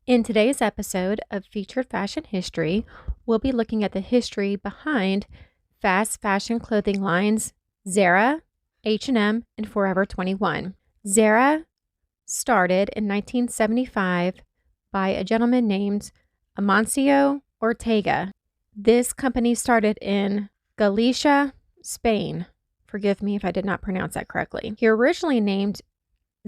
In today's episode of Featured Fashion History, we'll be looking at the history behind fast fashion clothing lines Zara, H&M, and Forever 21. Zara started in 1975 by a gentleman named Amancio Ortega. This company started in Galicia, Spain. Forgive me if I did not pronounce that correctly. He originally named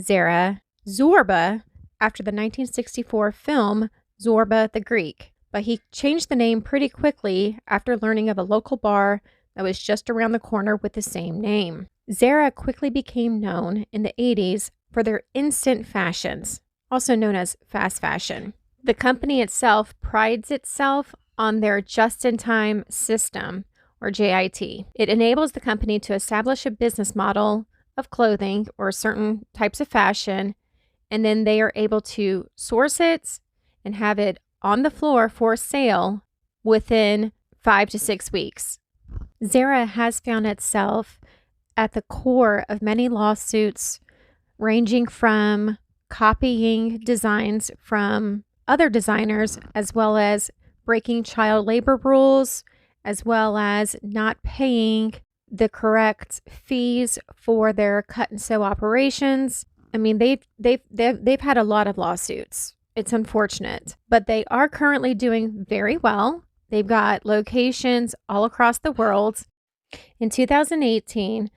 Zara Zorba after the 1964 film Zorba the Greek, but he changed the name pretty quickly after learning of a local bar that was just around the corner with the same name. Zara quickly became known in the 80s for their instant fashions, also known as fast fashion. The company itself prides itself on their just-in-time system, or JIT. It enables the company to establish a business model of clothing or certain types of fashion, and then they are able to source it and have it on the floor for sale within 5 to 6 weeks. Zara has found itself at the core of many lawsuits, ranging from copying designs from other designers, as well as breaking child labor rules, as well as not paying the correct fees for their cut and sew operations. I mean, they've had a lot of lawsuits. It's unfortunate, but they are currently doing very well. They've got locations all across the world. In 2018,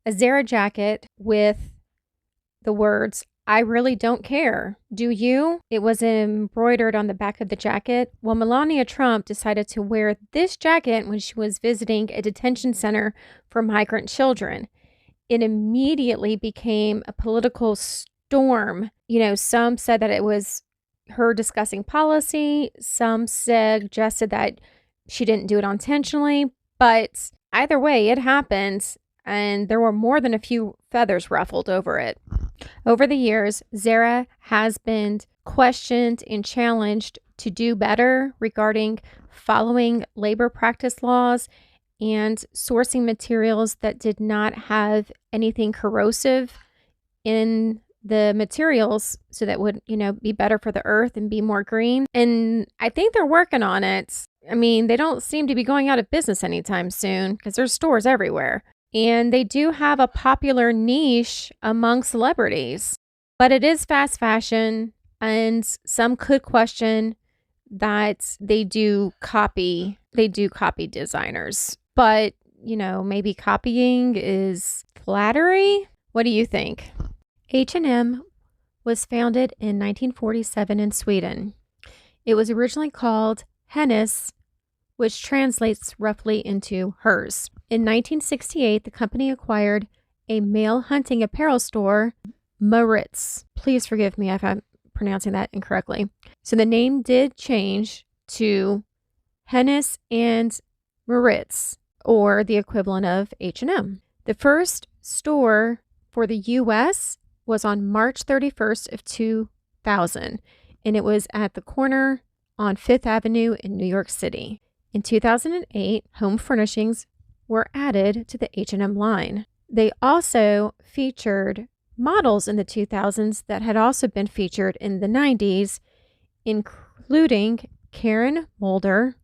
a Zara jacket with the words, "I really don't care. Do you?" It was embroidered on the back of the jacket. Well, Melania Trump decided to wear this jacket when she was visiting a detention center for migrant children. It immediately became a political storm. Some said that it was her discussing policy. Some suggested that she didn't do it intentionally. But either way, it happened, and there were more than a few feathers ruffled over it. Over the years, Zara has been questioned and challenged to do better regarding following labor practice laws and sourcing materials that did not have anything corrosive in the materials, so that would, be better for the earth and be more green. And I think they're working on it. I mean, they don't seem to be going out of business anytime soon because there's stores everywhere. And they do have a popular niche among celebrities, but it is fast fashion, and some could question that they do copy designers. But, maybe copying is flattery. What do you think? H&M was founded in 1947 in Sweden. It was originally called Hennes, which translates roughly into hers. In 1968, the company acquired a male hunting apparel store, Maritz. Please forgive me if I'm pronouncing that incorrectly. So the name did change to Hennes and Maritz, or the equivalent of H&M. The first store for the U.S. was on March 31st of 2000, and it was at the corner on Fifth Avenue in New York City. In 2008, home furnishings were added to the H&M line. They also featured models in the 2000s that had also been featured in the 90s, including Karen Mulder,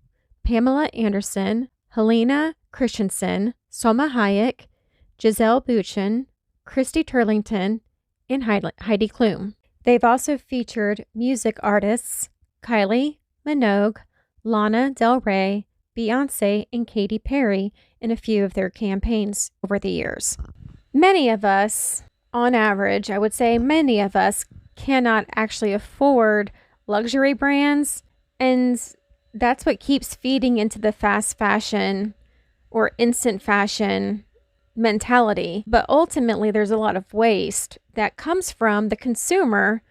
Pamela Anderson, Helena Christensen, Salma Hayek, Giselle Bündchen, Christy Turlington, and Heidi Klum. They've also featured music artists Kylie Minogue, Lana Del Rey, Beyonce, and Katy Perry in a few of their campaigns over the years. Many of us, on average, I would say many of us cannot actually afford luxury brands, and that's what keeps feeding into the fast fashion or instant fashion mentality. But ultimately, there's a lot of waste that comes from the consumer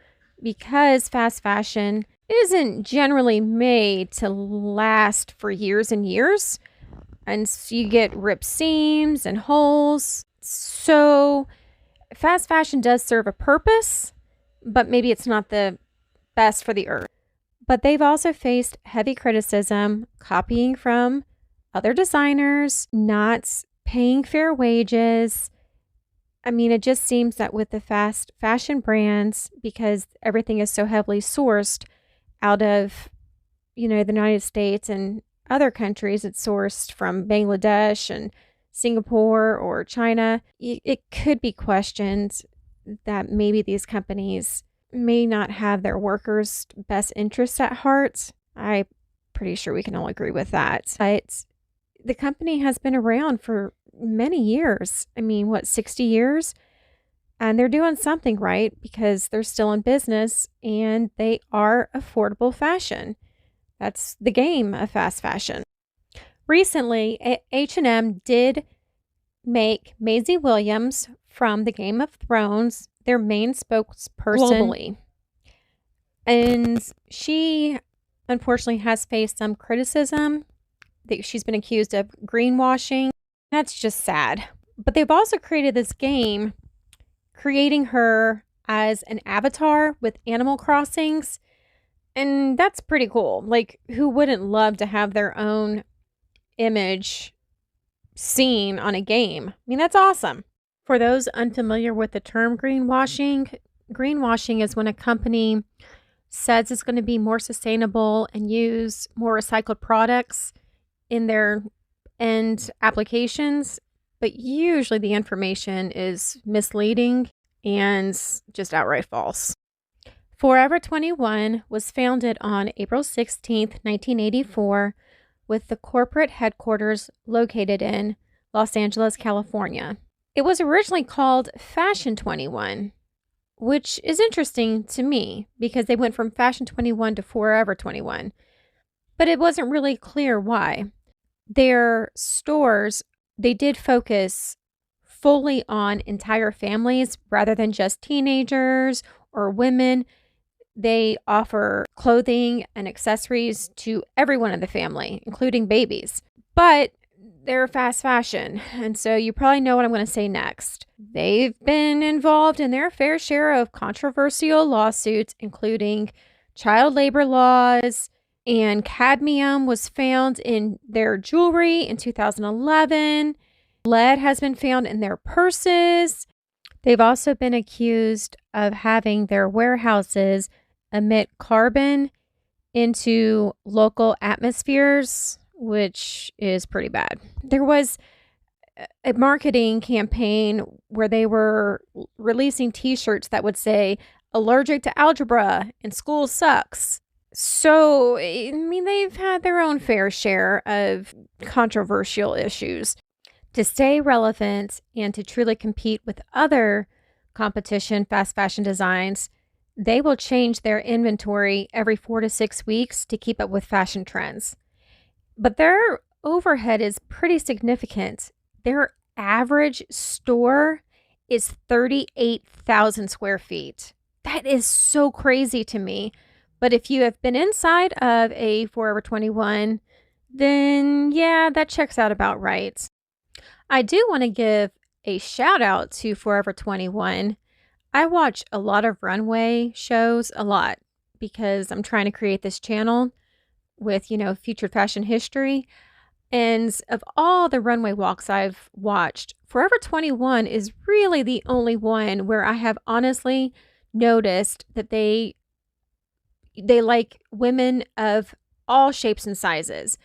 because fast fashion isn't generally made to last for years and years. And so you get ripped seams and holes. So fast fashion does serve a purpose, but maybe it's not the best for the earth. But they've also faced heavy criticism, copying from other designers, not paying fair wages. I mean, it just seems that with the fast fashion brands, because everything is so heavily sourced out of, the United States and other countries. It's sourced from Bangladesh and Singapore or China. It could be questioned that maybe these companies may not have their workers' best interests at heart. I'm pretty sure we can all agree with that. But the company has been around for many years. 60 years? And they're doing something right because they're still in business and they are affordable fashion. That's the game of fast fashion. Recently, H&M did make Maisie Williams from the Game of Thrones their main spokesperson globally. And she, unfortunately, has faced some criticism. She's been accused of greenwashing. That's just sad. But they've also created this game, creating her as an avatar with Animal Crossings. And that's pretty cool. Like, who wouldn't love to have their own image seen on a game? That's awesome. For those unfamiliar with the term greenwashing is when a company says it's going to be more sustainable and use more recycled products in their end applications, but usually the information is misleading and just outright false. Forever 21 was founded on April 16th, 1984, with the corporate headquarters located in Los Angeles, California. It was originally called Fashion 21, which is interesting to me because they went from Fashion 21 to Forever 21, but it wasn't really clear why. Their stores, they did focus fully on entire families rather than just teenagers or women. They offer clothing and accessories to everyone in the family, including babies. But they're fast fashion, and so you probably know what I'm going to say next. They've been involved in their fair share of controversial lawsuits, including child labor laws, and cadmium was found in their jewelry in 2011. Lead has been found in their purses. They've also been accused of having their warehouses emit carbon into local atmospheres, which is pretty bad. There was a marketing campaign where they were releasing t-shirts that would say, "Allergic to algebra and school sucks." So, they've had their own fair share of controversial issues. To stay relevant and to truly compete with other competition fast fashion designs, they will change their inventory every 4 to 6 weeks to keep up with fashion trends. But their overhead is pretty significant. Their average store is 38,000 square feet. That is so crazy to me. But if you have been inside of a Forever 21, then yeah, that checks out about right. I do want to give a shout out to Forever 21. I watch a lot of runway shows a lot because I'm trying to create this channel with, featured fashion history. And of all the runway walks I've watched, Forever 21 is really the only one where I have honestly noticed that they like women of all shapes and sizes.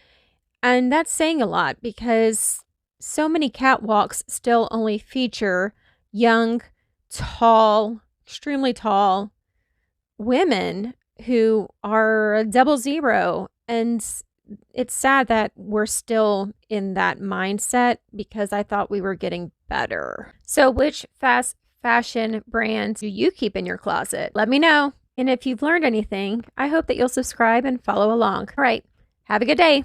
And that's saying a lot because so many catwalks still only feature young, tall, extremely tall women who are 00. And it's sad that we're still in that mindset because I thought we were getting better. So which fast fashion brands do you keep in your closet? Let me know. And if you've learned anything, I hope that you'll subscribe and follow along. All right. Have a good day.